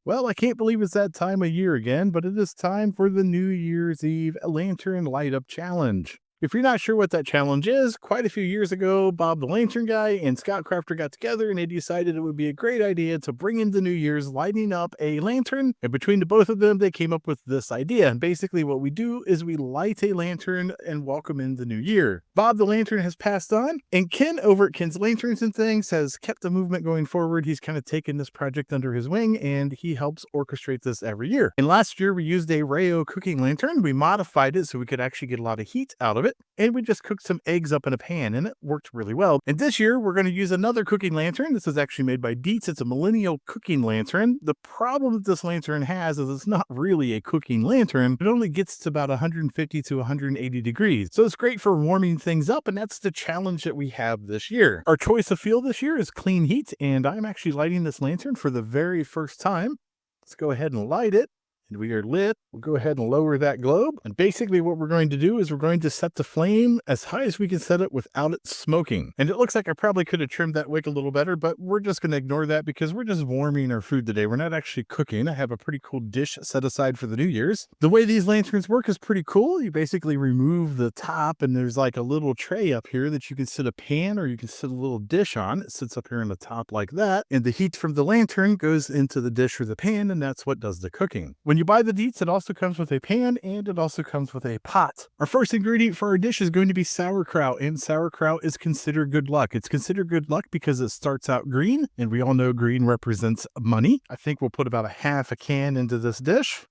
Well, I can't believe it's that time of year again, but it is time for the New Year's Eve Lantern Light Up Challenge. If you're not sure what that challenge is, quite a few years ago, Bob the Lantern Guy and Scott Crafter got together and they decided it would be a great idea to bring in the New Year's lighting up a lantern. And between the both of them, they came up with this idea. And basically what we do is we light a lantern and welcome in the new year. Bob the Lantern has passed on, and Ken over at Ken's Lanterns and Things has kept the movement going forward. He's kind of taken this project under his wing and he helps orchestrate this every year. And last year we used a Rayo cooking lantern. We modified it so we could actually get a lot of heat out of it. And we just cooked some eggs up in a pan and it worked really well. And this year we're going to use another cooking lantern. This is actually made by Dietz. It's a Millennium Cooking Lantern. The problem that this lantern has is it's not really a cooking lantern. It only gets to about 150 to 180 degrees. So it's great for warming things up, and that's the challenge that we have this year. Our choice of fuel this year is clean heat, and I'm actually lighting this lantern for the very first time. Let's go ahead and light it. And we are lit. We'll go ahead and lower that globe. And basically what we're going to do is we're going to set the flame as high as we can set it without it smoking. And it looks like I probably could have trimmed that wick a little better, but we're just going to ignore that because we're just warming our food today. We're not actually cooking. I have a pretty cool dish set aside for the New Year's. The way these lanterns work is pretty cool. You basically remove the top and there's like a little tray up here that you can sit a pan or you can sit a little dish on. It sits up here on the top like that. And the heat from the lantern goes into the dish or the pan, and that's what does the cooking. When you buy the Dietz, it also comes with a pan and it also comes with a pot. Our first ingredient for our dish is going to be sauerkraut, and sauerkraut is considered good luck. It's considered good luck because it starts out green, and we all know green represents money. I think we'll put about a half a can into this dish,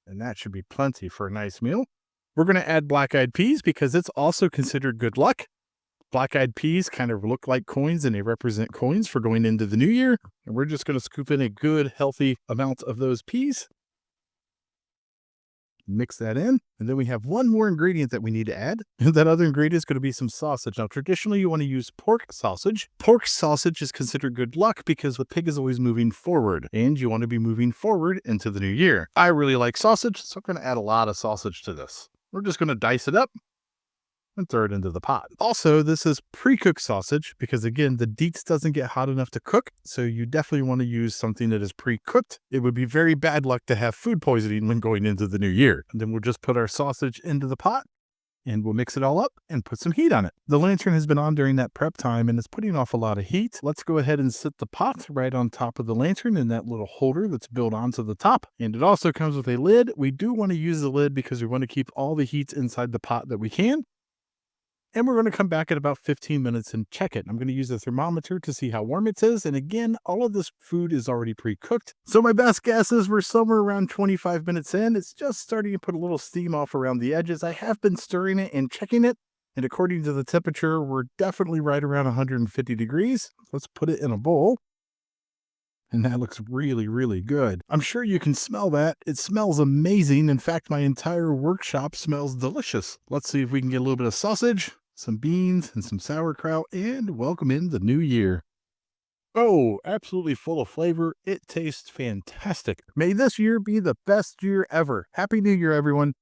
and that should be plenty for a nice meal. We're going to add black-eyed peas because it's also considered good luck. Black-eyed peas kind of look like coins and they represent coins for going into the new year. And we're just going to scoop in a good, healthy amount of those peas. Mix that in. And then we have one more ingredient that we need to add. And that other ingredient is going to be some sausage. Now, traditionally, you want to use pork sausage. Pork sausage is considered good luck because the pig is always moving forward. And you want to be moving forward into the new year. I really like sausage, so I'm going to add a lot of sausage to this. We're just going to dice it up and throw it into the pot. Also, this is pre-cooked sausage because, again, the Dietz doesn't get hot enough to cook, so you definitely want to use something that is pre-cooked. It would be very bad luck to have food poisoning when going into the new year. And then we'll just put our sausage into the pot and we'll mix it all up and put some heat on it. The lantern has been on during that prep time and it's putting off a lot of heat. Let's go ahead and sit the pot right on top of the lantern in that little holder that's built onto the top. And it also comes with a lid. We do want to use the lid because we want to keep all the heat inside the pot that we can. And we're going to come back in about 15 minutes and check it. I'm going to use a thermometer to see how warm it is. And again, all of this food is already pre-cooked. So my best guess is we're somewhere around 25 minutes in. It's just starting to put a little steam off around the edges. I have been stirring it and checking it. And according to the temperature, we're definitely right around 150 degrees. Let's put it in a bowl. And that looks really, really good. I'm sure you can smell that. It smells amazing. In fact, my entire workshop smells delicious. Let's see if we can get a little bit of sausage, some beans, and some sauerkraut, and welcome in the new year. Oh, absolutely full of flavor. It tastes fantastic. May this year be the best year ever. Happy New Year, everyone.